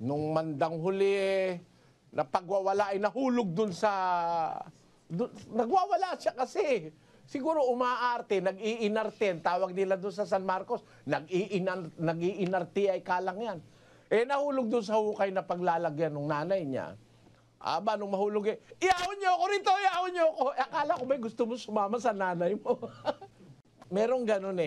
nung mandang huli, na pagwawala ay nahulog dun sa... nagwawala siya kasi. Siguro umaarte, nag-iinarte. Tawag nila dun sa San Marcos, nag-iinarte ay kalang yan. Nahulog dun sa hukay na paglalagyan ng nanay niya. Aba, nung mahulog iahon niyo ako rito, iahon niyo ako. Akala ko ba gusto mo sumama sa nanay mo? Merong ganun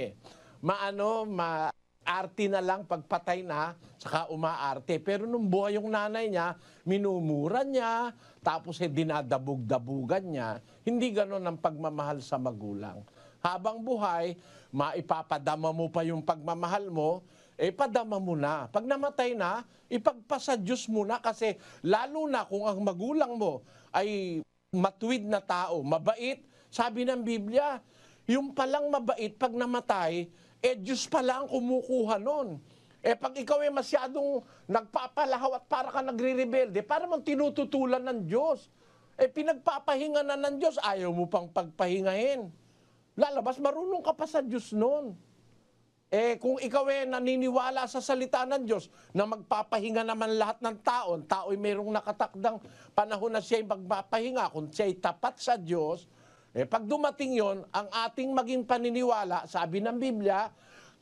maarte na lang pagpatay na, saka umaarte. Pero nung buhay yung nanay niya, minumura niya, tapos dinadabog-dabugan niya. Hindi ganun ang pagmamahal sa magulang. Habang buhay, maipapadama mo pa yung pagmamahal mo, padama mo na. Pag namatay na, ipagpasa Diyos mo na kasi lalo na kung ang magulang mo ay matuwid na tao, mabait. Sabi ng Biblia, yung palang mabait pag namatay, Diyos pala ang kumukuha nun. Pag ikaw ay masyadong nagpapalahaw at para ka nagre-rebelde, para mong tinututulan ng Diyos. Pinagpapahinga na ng Diyos, ayaw mo pang pagpahingahin. Lalabas, marunong ka pa sa Diyos nun. Kung ikaw ay naniniwala sa salita ng Diyos na magpapahinga naman lahat ng tao, tao'y mayroong nakatakdang panahon na siya'y magpapahinga, kung siya'y tapat sa Diyos, pag dumating yon, ang ating maging paniniwala, sabi ng Biblia,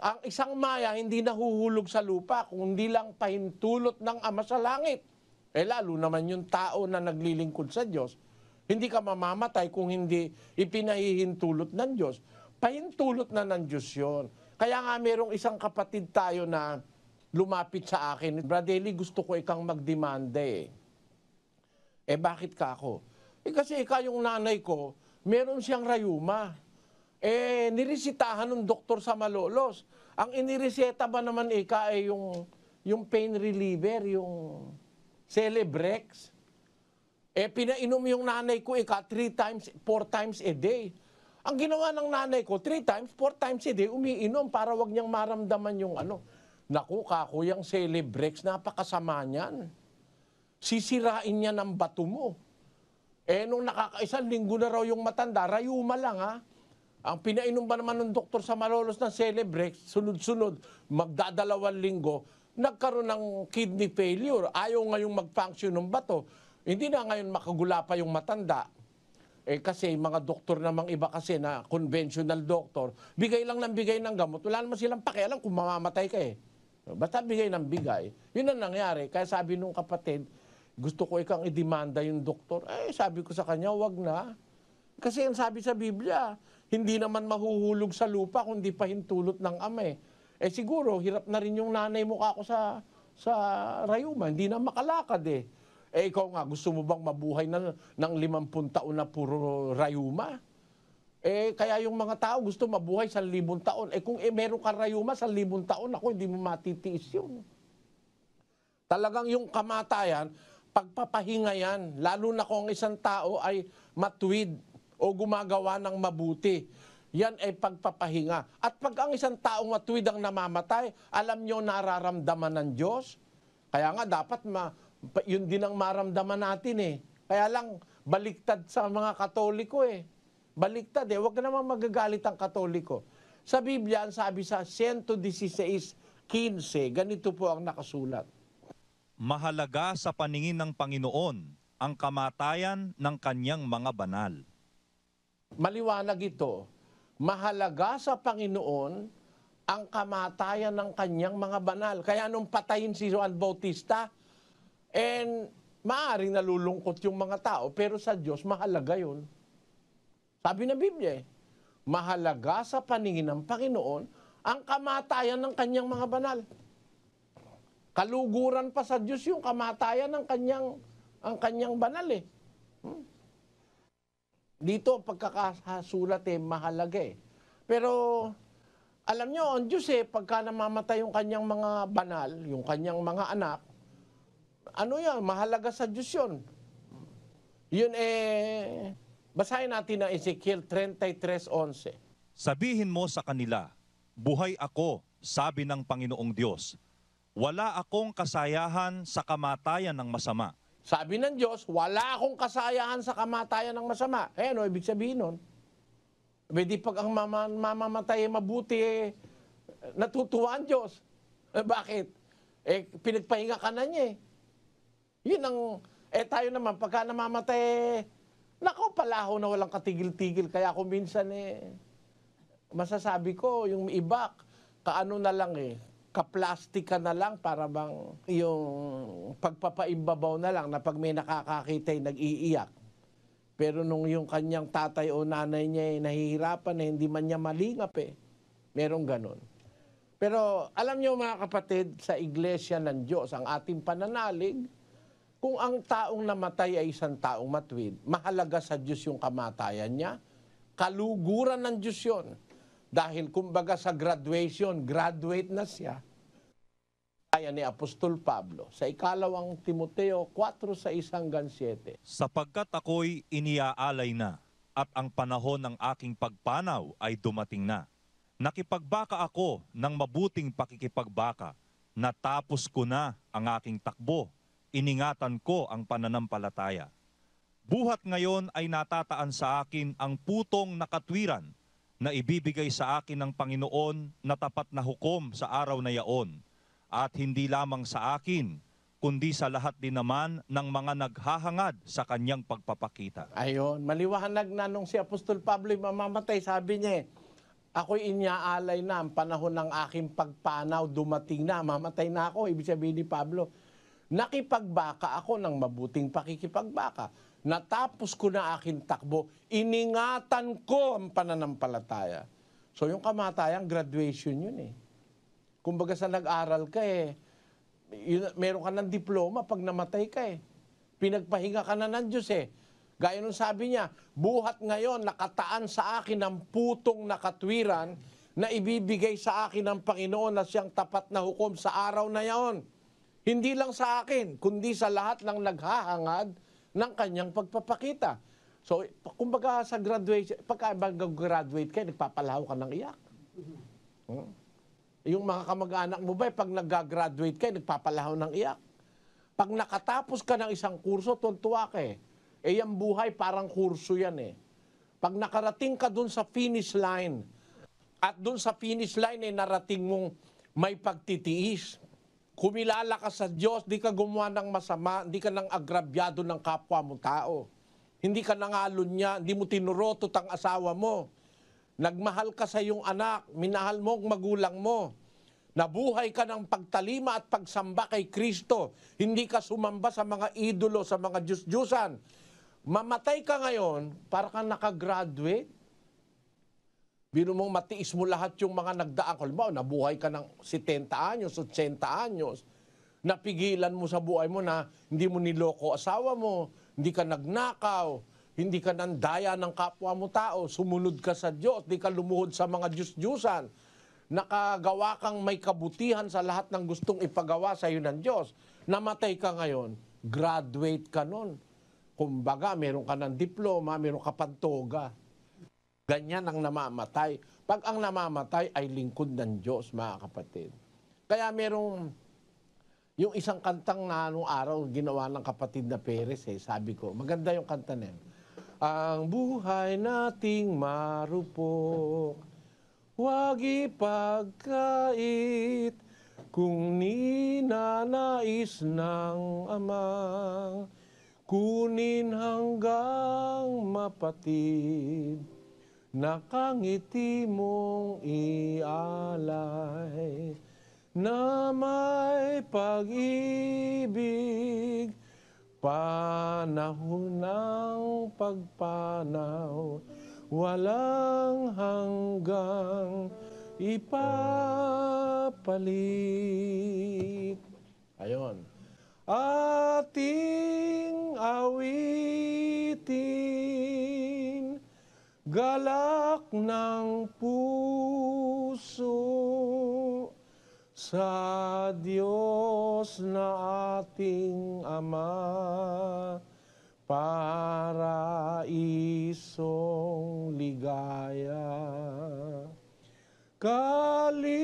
ang isang maya hindi nahuhulog sa lupa, kung hindi lang pahintulot ng Ama sa langit. Lalo naman yung tao na naglilingkod sa Diyos, hindi ka mamamatay kung hindi ipinahihintulot ng Diyos. Pahintulot na ng Diyos yun. Kaya nga merong isang kapatid tayo na lumapit sa akin, Brother Eli, gusto ko ikang magdemanda bakit ka ako? Kasi ikaw yung nanay ko, meron siyang rayuma. Niresitahan ng doktor sa Malolos. Ang inireseta ba naman ay yung pain reliever, yung Celebrex. Pinainom yung nanay ko 3 times, 4 times a day. Ang ginawa ng nanay ko, 3 times, 4 times a day, umiinom para wag niyang maramdaman yung Naku, kakuyang Celebrex, napakasama niyan. Sisirain niya ng bato mo. Nung nakakaisang linggo na raw yung matanda, rayuma lang Ang pinainom ba naman ng doktor sa Malolos ng Celebrex, sunod-sunod, magdadalawang linggo, nagkaroon ng kidney failure. Ayaw ngayong mag-function ng bato. Hindi na ngayon makagula pa yung matanda. Kasi mga doktor namang iba kasi na conventional doctor, bigay lang ng bigay ng gamot. Wala naman silang pakialam kung mamamatay ka Basta bigay ng bigay. Yun ang nangyari. Kaya sabi nung kapatid, gusto ko ikang idemanda yung doktor. Sabi ko sa kanya, wag na. Kasi ang sabi sa Biblia, hindi naman mahuhulog sa lupa kundi pahintulot ng Ama siguro, hirap na rin yung nanay mo kako sa rayuma. Hindi na makalakad ikaw nga, gusto mo bang mabuhay ng 50 taon na puro rayuma? Kaya yung mga tao gusto mabuhay 1,000 taon. Kung meron ka rayuma 1,000 taon, ako hindi mo matitiis yun. Talagang yung kamatayan, pagpapahinga yan, lalo na kung isang tao ay matuwid o gumagawa ng mabuti. Yan ay pagpapahinga. At pag ang isang taong matuwid ang namamatay, alam nyo nararamdaman ng Diyos. Kaya nga dapat yun din ang maramdaman natin Kaya lang, baliktad sa mga Katoliko Baliktad Huwag ka naman magagalit ang Katoliko. Sa Biblia, ang sabi sa 116:15, ganito po ang nakasulat. Mahalaga sa paningin ng Panginoon ang kamatayan ng kanyang mga banal. Maliwanag ito. Mahalaga sa Panginoon ang kamatayan ng kanyang mga banal. Kaya nung patayin si Juan Bautista, maaaring nalulungkot yung mga tao, pero sa Diyos, mahalaga yun. Sabi ng Biblia, mahalaga sa paningin ng Panginoon ang kamatayan ng kanyang mga banal. Kaluguran pa sa Diyos yung kamatayan ng kanyang banal Dito, pagkakasulat mahalaga Pero, alam nyo, ang Diyos pagka namamatay yung kanyang mga banal, yung kanyang mga anak, mahalaga sa Diyos yun. Yun basahin natin na Ezekiel 33:11. Sabihin mo sa kanila, buhay ako, sabi ng Panginoong Diyos. Wala akong kasayahan sa kamatayan ng masama. Sabi ng Diyos, wala akong kasayahan sa kamatayan ng masama. Ano ibig sabihin nun? Di pag ang mamamatay mabuti, natutuwa ang Diyos. Bakit? Pinagpahinga ka na niya eh. Yun ang, tayo naman, pagka namamatay, nako, palaho na walang katigil-tigil. Kaya kung minsan masasabi ko, yung iba, kaano na lang kaplastika na lang para bang yung pagpapaimbabaw na lang na pag may nakakakita nag-iiyak. Pero nung yung kanyang tatay o nanay niya nahihirapan hindi man niya malingap Merong ganun. Pero alam niyo mga kapatid, sa iglesia ng Diyos, ang ating pananalig, kung ang taong namatay ay isang taong matuwid, mahalaga sa Diyos yung kamatayan niya, kaluguran ng Diyos yun. Dahil kumbaga sa graduation, graduate na siya. Kaya ni Apostol Pablo sa ikalawang Timoteo 4:6-7. Sapagkat ako'y iniaalay na at ang panahon ng aking pagpanaw ay dumating na. Nakipagbaka ako ng mabuting pakikipagbaka. Natapos ko na ang aking takbo. Iningatan ko ang pananampalataya. Buhat ngayon ay natataan sa akin ang putong nakatwiran na ibibigay sa akin ng Panginoon na tapat na hukom sa araw na yaon. At hindi lamang sa akin, kundi sa lahat din naman ng mga naghahangad sa kanyang pagpapakita. Ayon, maliwanag na nung si Apostol Pablo mamamatay, sabi niya, ako'y inyaalay na, ang panahon ng aking pagpanaw dumating na, mamatay na ako. Ibig sabihin ni Pablo, nakipagbaka ako ng mabuting pakikipagbaka. Natapos ko na aking takbo, iningatan ko ang pananampalataya. So yung kamatayan, graduation yun Kumbaga sa nag-aral ka meron ka ng diploma pag namatay ka Pinagpahinga ka na ng Diyos Gaya nung sabi niya, buhat ngayon nakataan sa akin ang putong nakatwiran na ibibigay sa akin ng Panginoon na siyang tapat na hukom sa araw na yaon. Hindi lang sa akin, kundi sa lahat ng naghahangad ng kanyang pagpapakita. So, kumbaga sa graduation, pagka mag-graduate ka, nagpapalaho ka ng iyak. Yung mga kamag-anak mo ba, pag nag-graduate ka, nagpapalaho ng iyak. Pag nakatapos ka ng isang kurso, tuntua ka yung buhay parang kurso yan Pag nakarating ka dun sa finish line, at dun sa finish line narating mong may pagtitiis, kumilala ka sa Diyos, di ka gumawa ng masama, hindi ka nang agrabyado ng kapwa mo tao. Hindi ka nangalon niya, hindi mo tinurotot ang asawa mo. Nagmahal ka sa iyong anak, minahal mo ang magulang mo. Nabuhay ka ng pagtalima at pagsamba kay Kristo. Hindi ka sumamba sa mga idolo, sa mga Diyos-Diyusan. Mamatay ka ngayon, para kang nakagraduate. Bino mong matiis mo lahat yung mga nagdaang. Halimbawa, nabuhay ka ng 70 anyos, 80 anyos. Napigilan mo sa buhay mo na hindi mo niloko asawa mo, hindi ka nagnakaw, hindi ka nandaya ng kapwa mo tao, sumunod ka sa Diyos, hindi ka lumuhod sa mga Diyos-Diyusan. Nakagawa kang may kabutihan sa lahat ng gustong ipagawa sa iyo ng Diyos. Namatay ka ngayon, graduate ka nun. Kumbaga, meron ka ng diploma, meron ka pantoga. Ganyan ang namamatay. Pag ang namamatay ay lingkod ng Diyos, mga kapatid. Kaya merong, yung isang kantang na anong araw ginawa ng kapatid na Perez, sabi ko, maganda yung kanta na yun. Ang buhay nating marupok, huwag ipagkait, kung ninanais ng Amang, kunin hanggang mapatid, nakangiti mong ialay, na may pag-ibig, panahon ng pagpanaw, walang hanggang ipapalit. Ayon. Ating awitin, galak ng puso, sa Diyos na ating Ama, paraisong ligaya. Kaligayahan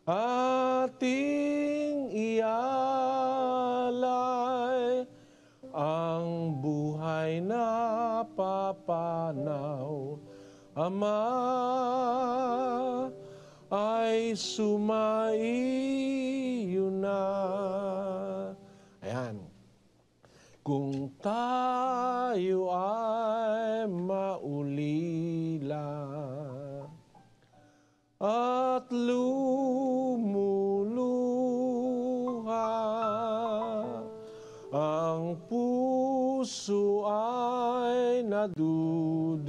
ating ialay, ang buhay na papanaw, Ama, sumaiyo na. Ayan. Kung tayo ay maulila at lumuluha, ang puso ay nadudurog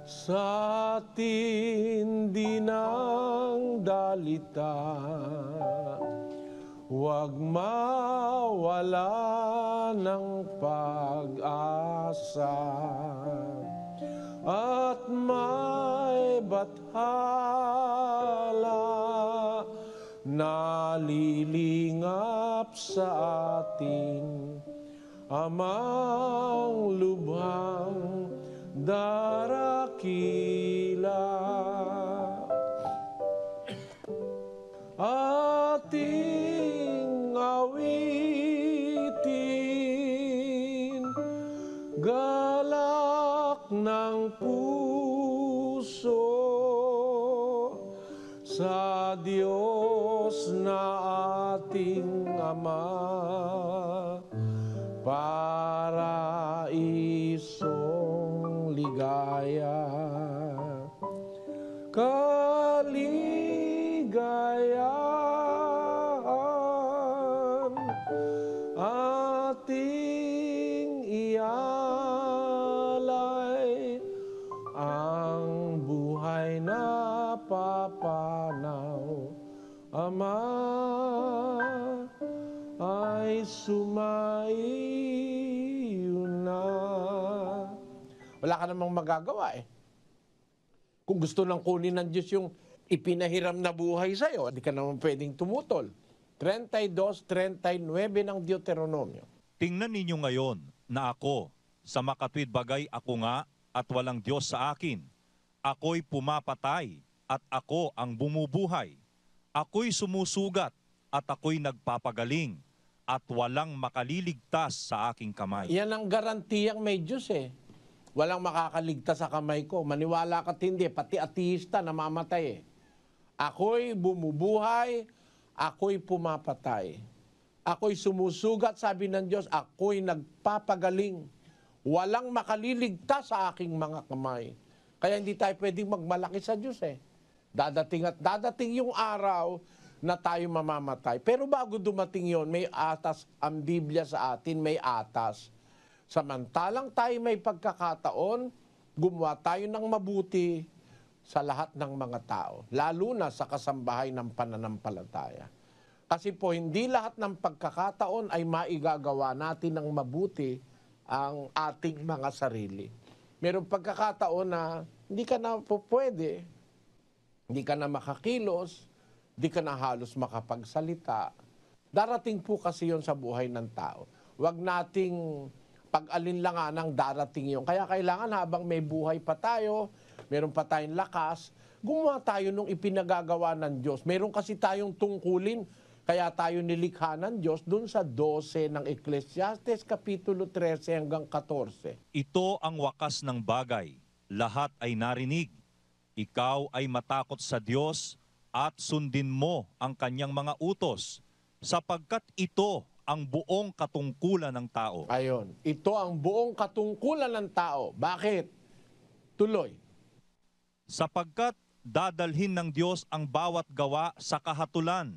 sa tindi ng dalita. Huwag mawala ng pag-asa at may bathala na lilingap sa ating Amang lubhang darakila. Ating awitin, galak ng puso sa Diyos na ating Ama, paraisong ligaya. Kaligayahan ating ialay, ang buhay na papanaw, Ama, ay sumaiyo na. Wala ka namang magagawa eh. Kung gusto nang kunin ng Diyos yung ipinahiram na buhay sa'yo, hindi ka naman pwedeng tumutol. 32:39 ng Deuteronomio. Tingnan ninyo ngayon na ako, sa makatwid bagay ako nga at walang Diyos sa akin. Ako'y pumapatay at ako ang bumubuhay. Ako'y sumusugat at ako'y nagpapagaling at walang makaliligtas sa aking kamay. Yan ang garantiyang may Diyos eh. Walang makakaligtas sa kamay ko. Maniwala ka't hindi, pati ateista namamatay eh. Ako'y bumubuhay, ako'y pumapatay. Ako'y sumusugat, sabi ng Diyos, ako'y nagpapagaling. Walang makaliligtas sa aking mga kamay. Kaya hindi tayo pwedeng magmalaki sa Diyos eh. Dadating at dadating yung araw na tayo mamamatay. Pero bago dumating yon, may atas ang Biblia sa atin, may atas. Samantalang tayo may pagkakataon, gumawa tayo ng mabuti sa lahat ng mga tao, lalo na sa kasambahay ng pananampalataya. Kasi po, hindi lahat ng pagkakataon ay maigagawa natin ng mabuti ang ating mga sarili. Merong pagkakataon na hindi ka na po pwede, hindi ka na makakilos, hindi ka na halos makapagsalita. Darating po kasi yon sa buhay ng tao. Huwag nating pag-alinlangan ng darating yon. Kaya kailangan habang may buhay pa tayo, meron pa tayong lakas, gumawa tayo nung ipinagagawa ng Diyos. Meron kasi tayong tungkulin, kaya tayo nilikha ng Diyos dun sa 12 ng Ecclesiastes, Kapitulo 13 hanggang 14. Ito ang wakas ng bagay, lahat ay narinig. Ikaw ay matakot sa Diyos at sundin mo ang kanyang mga utos, sapagkat ito ang buong katungkulan ng tao. Ayon, ito ang buong katungkulan ng tao. Bakit? Tuloy. Sapagkat dadalhin ng Diyos ang bawat gawa sa kahatulan,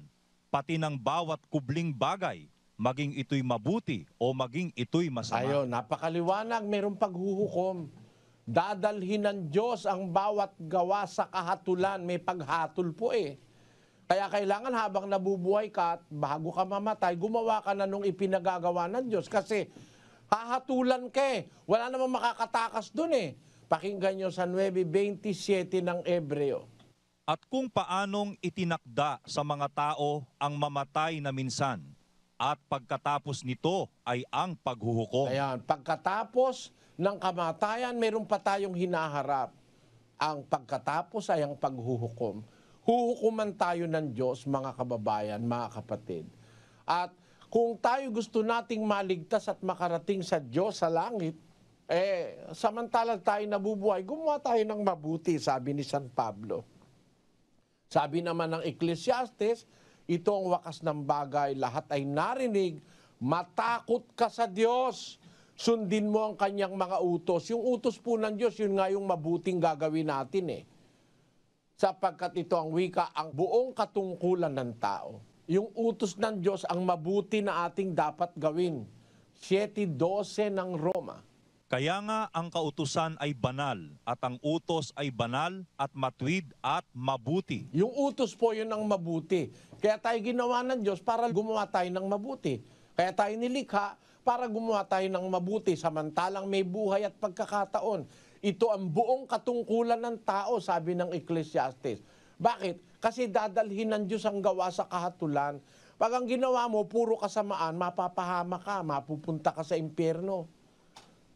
pati ng bawat kubling bagay, maging ito'y mabuti o maging ito'y masama. Ayon, napakaliwanag, mayroong paghuhukom. Dadalhin ng Diyos ang bawat gawa sa kahatulan. May paghatol po eh. Kaya kailangan habang nabubuhay ka at bago ka mamatay, gumawa ka na nung ipinagagawa ng Diyos. Kasi hahatulan ka eh. Wala namang makakatakas dun eh. Pakinggan nyo sa 9:27 ng Hebreo. At kung paanong itinakda sa mga tao ang mamatay na minsan, at pagkatapos nito ay ang paghuhukom. Ayan, pagkatapos ng kamatayan, meron pa tayong hinaharap. Ang pagkatapos ay ang paghuhukom. Huhukuman tayo ng Diyos, mga kababayan, mga kapatid. At kung tayo gusto nating maligtas at makarating sa Diyos sa langit, Samantalang tayo nabubuhay, gumawa tayo ng mabuti, sabi ni San Pablo. Sabi naman ng Ecclesiastes, ito ang wakas ng bagay, lahat ay narinig, matakot ka sa Diyos, sundin mo ang kanyang mga utos. Yung utos po ng Diyos, yun nga yung mabuting gagawin natin Sapagkat ito ang wika, ang buong katungkulan ng tao. Yung utos ng Diyos, ang mabuti na ating dapat gawin. 7:12 ng Roma. Kaya nga ang kautusan ay banal at ang utos ay banal at matuwid at mabuti. Yung utos po yun ang mabuti. Kaya tayo ginawa ng Diyos para gumawa tayo ng mabuti. Kaya tayo nilikha para gumawa tayo ng mabuti samantalang may buhay at pagkakataon. Ito ang buong katungkulan ng tao, sabi ng Ecclesiastes. Bakit? Kasi dadalhin ng Diyos ang gawa sa kahatulan. Pag ang ginawa mo, puro kasamaan, mapapahama ka, mapupunta ka sa impyerno.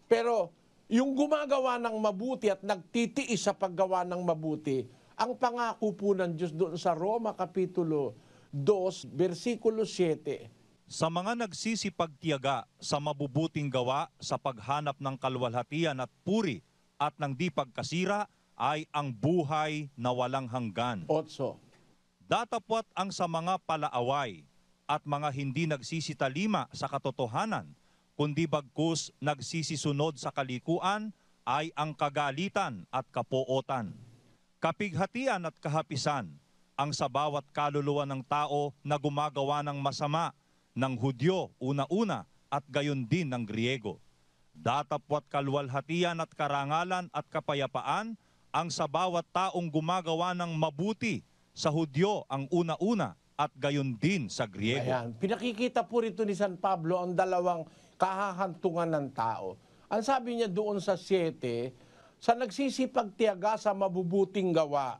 Pero yung gumagawa ng mabuti at nagtitiis sa paggawa ng mabuti, ang pangako po ng Diyos doon sa Roma Kapitulo 2, versikulo 7. Sa mga nagsisipagtiyaga sa mabubuting gawa sa paghanap ng kalwalhatian at puri at ng di pagkasira ay ang buhay na walang hanggan. 8. Datapwat ang sa mga palaaway at mga hindi nagsisitalima sa katotohanan, kundi bagkus nagsisisunod sa kalikuan ay ang kagalitan at kapuotan. Kapighatian at kahapisan ang sa bawat kaluluwa ng tao na gumagawa ng masama, ng Hudyo una-una at gayon din ng Griego. Datapwat kalwalhatian at karangalan at kapayapaan ang sa bawat taong gumagawa ng mabuti, sa Hudyo ang una-una at gayon din sa Griego. Ayan. Pinakikita po rito ni San Pablo ang dalawang kahahantungan ng tao. Ang sabi niya doon sa 7, sa nagsisipagtiyaga sa mabubuting gawa,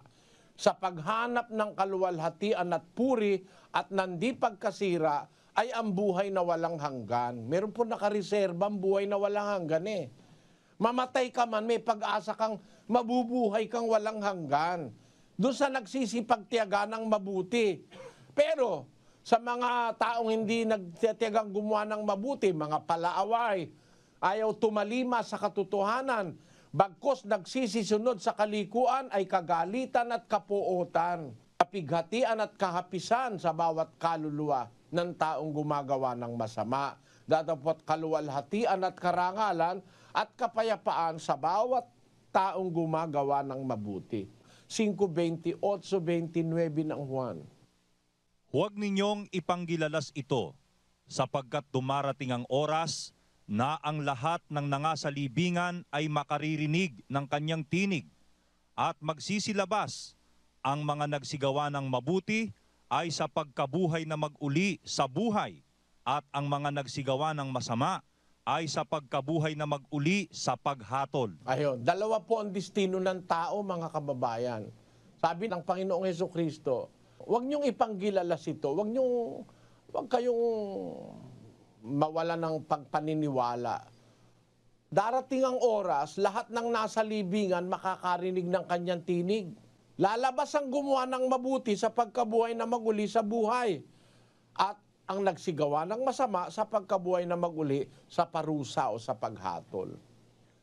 sa paghanap ng kaluwalhatian at puri at nandi pagkasira, ay ang buhay na walang hanggan. Meron po nakareserba ang buhay na walang hanggan Mamatay ka man, may pag-asa kang mabubuhay kang walang hanggan. Doon sa nagsisipagtiyaga ng mabuti. Pero sa mga taong hindi nagtitiyagang gumawa ng mabuti, mga palaaway, ayaw tumalima sa katotohanan, bagkus nagsisisunod sa kalikuan ay kagalitan at kapuotan, kapighatian at kahapisan sa bawat kaluluwa ng taong gumagawa ng masama. Datapwat kaluwalhatian at karangalan at kapayapaan sa bawat taong gumagawa ng mabuti. 5:28-29 ng Juan. Huwag ninyong ipanggilalas ito, sapagkat dumarating ang oras na ang lahat ng nangasalibingan ay makaririnig ng kanyang tinig, at magsisilabas ang mga nagsigawa ng mabuti ay sa pagkabuhay na mag-uli sa buhay, at ang mga nagsigawa ng masama ay sa pagkabuhay na mag-uli sa paghatol. Ayun, dalawa po ang destino ng tao, mga kababayan. Sabi ng Panginoong Hesukristo, huwag niyong ipanggilalas ito, huwag kayong mawala ng pagpaniniwala. Darating ang oras, lahat ng nasa libingan makakarinig ng kanyang tinig. Lalabas ang gumawa ng mabuti sa pagkabuhay na maguli sa buhay. At ang nagsigawa ng masama sa pagkabuhay na maguli sa parusa o sa paghatol.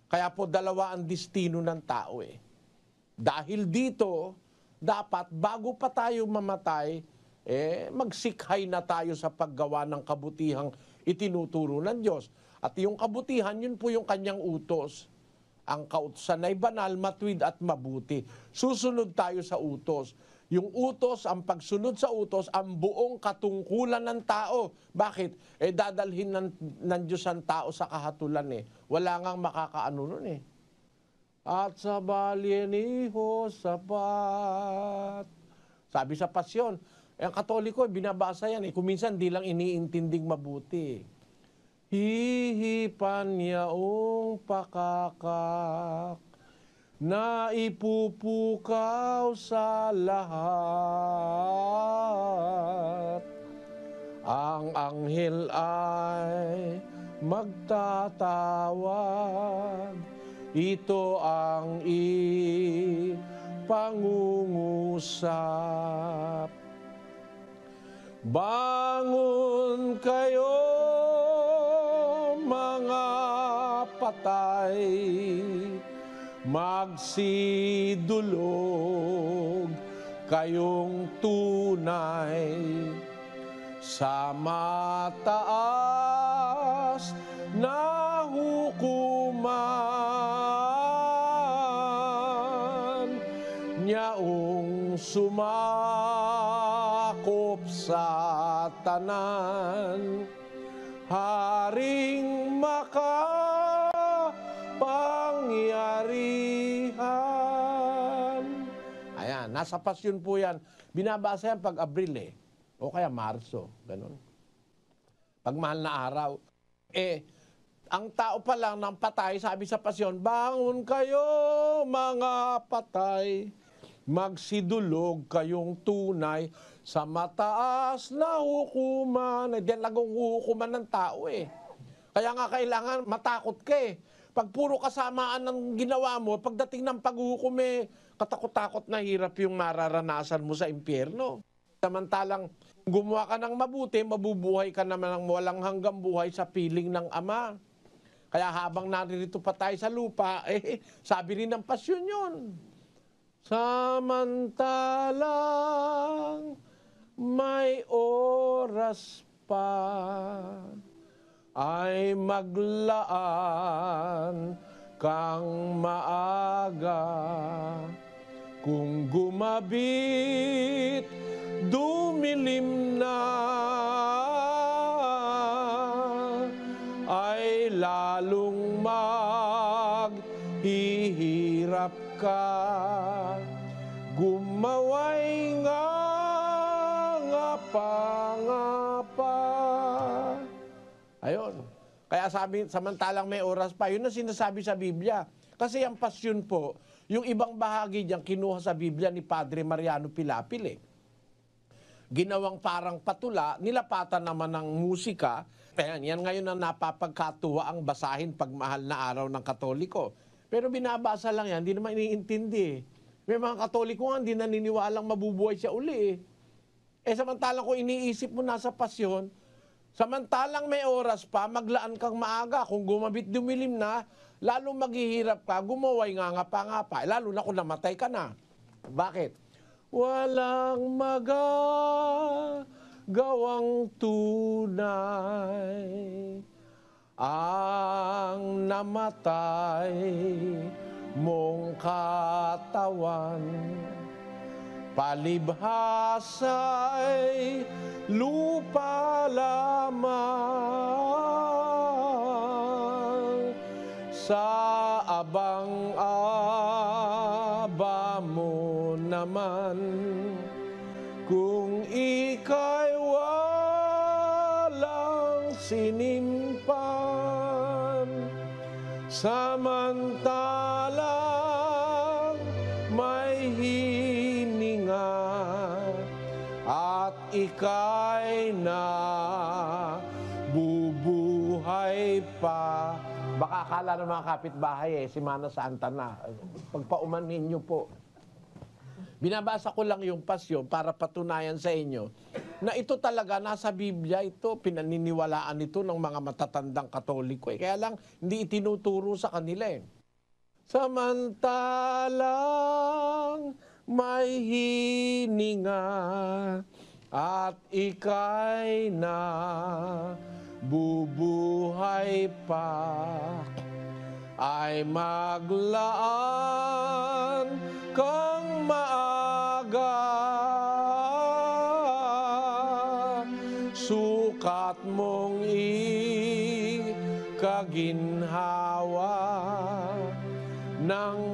Kaya po dalawa ang destino ng tao Dahil dito, dapat bago pa tayo mamatay, magsikhay na tayo sa paggawa ng kabutihang itinuturo ng Diyos. At yung kabutihan, yun po yung kanyang utos. Ang kautusan ay banal, matuwid at mabuti. Susunod tayo sa utos. Yung utos, ang pagsunod sa utos, ang buong katungkulan ng tao. Bakit? Dadalhin ng Diyos ang tao sa kahatulan Wala ngang makakaano nun At sa baliniho sapat. Sabi sa pasyon, ang Katoliko, binabasa yan Kung minsan di lang iniintinding mabuti. Hihipan yaong pakakak na ipupukaw sa lahat. Ang anghel ay magtatawag, ito ang ipangungusap. Bangon kayo, mga patay, magsidulog kayong tunay sa mataas na hukuman, nyaong sumakop sa tanan, Haring makapangyarihan. Ayan, nasa pasyon po yan. Binabasa yan pag Abril o kaya Marso, ganun. Pag mahal na araw. Ang tao pa lang ng patay, sabi sa pasyon, bangon kayo mga patay, magsidulog kayong tunay sa mataas na hukuman. Diyan lagong hukuman ng tao Kaya nga kailangan matakot ka Pag puro kasamaan ng ginawa mo, pagdating ng paghuhukom katakot-takot na hirap yung mararanasan mo sa impyerno. Samantalang gumawa ka ng mabuti, mabubuhay ka naman ng walang hanggang buhay sa piling ng Ama. Kaya habang naririto pa tayo sa lupa, sabi rin ng pasyon yun. Samantalang may oras pa ay maglaan kang maaga. Kung gumabit, dumilim na, ay lalong maghihirap ka. Gumaway nga pangapa. Ayun. Kaya sabi, samantalang may oras pa, yun ang sinasabi sa Biblia. Kasi ang pasyon po, yung ibang bahagi diyan kinuha sa Biblia ni Padre Mariano Pilapil Ginawang parang patula, nilapatan naman ng musika. Yan ngayon ang napapagkatuwa ang basahin pag mahal na araw ng Katoliko. Pero binabasa lang yan, hindi naman iniintindi. May mga Katoliko nga, hindi naniniwalang mabubuhay siya uli samantalang kung iniisip mo nasa pasyon, samantalang may oras pa, maglaan kang maaga. Kung gumabit dumilim na, lalo maghihirap ka, gumaway nga pa, lalo na kung namatay ka na. Bakit? Walang magagawang tunay ang namatay mong katawan. Palibhasa'y lupa lamang, sa abang-aba mo naman, kung ika'y walang sinimpan, samantalang may hininga at ika'y na bubuhay pa. Baka akala ng mga kapitbahay si Mana Santa na. Pagpaumanin niyo po. Binabasa ko lang yung pasyon para patunayan sa inyo na ito talaga nasa Biblia, ito pinaniniwalaan ito ng mga matatandang Katoliko. Kaya lang hindi itinuturo sa kanila Samantalang may hininga at ika'y na bubuhay pa, ay maglaan kang maaga. Sukat mong ikaginhawa ng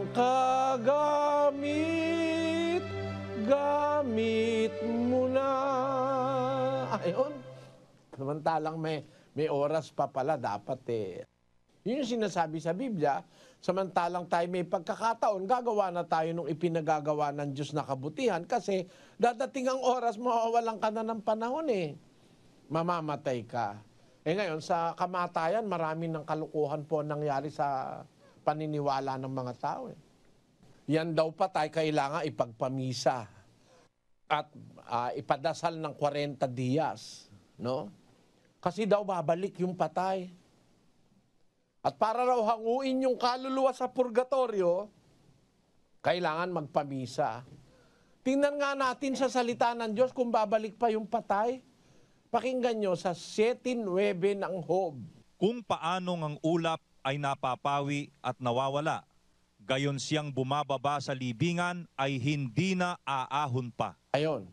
gamit mo na. Ayun. Samantalang may oras pa pala dapat Yun yung sinasabi sa Biblia. Samantalang tayo may pagkakataon, gagawa na tayo nung ipinagagawa ng Diyos na kabutihan kasi dadating ang oras, mawawalan ka na ng panahon Mamamatay ka. Ngayon, sa kamatayan, marami ng kalukuhan po nangyari sa paniniwala ng mga tao Yan daw pa tayo kailangan ipagpamisa at ipadasal ng 40 diyas, no? Kasi daw babalik yung patay. At para raw hanguin yung kaluluwa sa purgatorio, kailangan magpamisa. Tingnan nga natin sa salita ng Diyos kung babalik pa yung patay. Pakinggan nyo sa 7:9 ng Job. Kung paanong ang ulap ay napapawi at nawawala, gayon siyang bumababa sa libingan ay hindi na aahon pa. Ayon.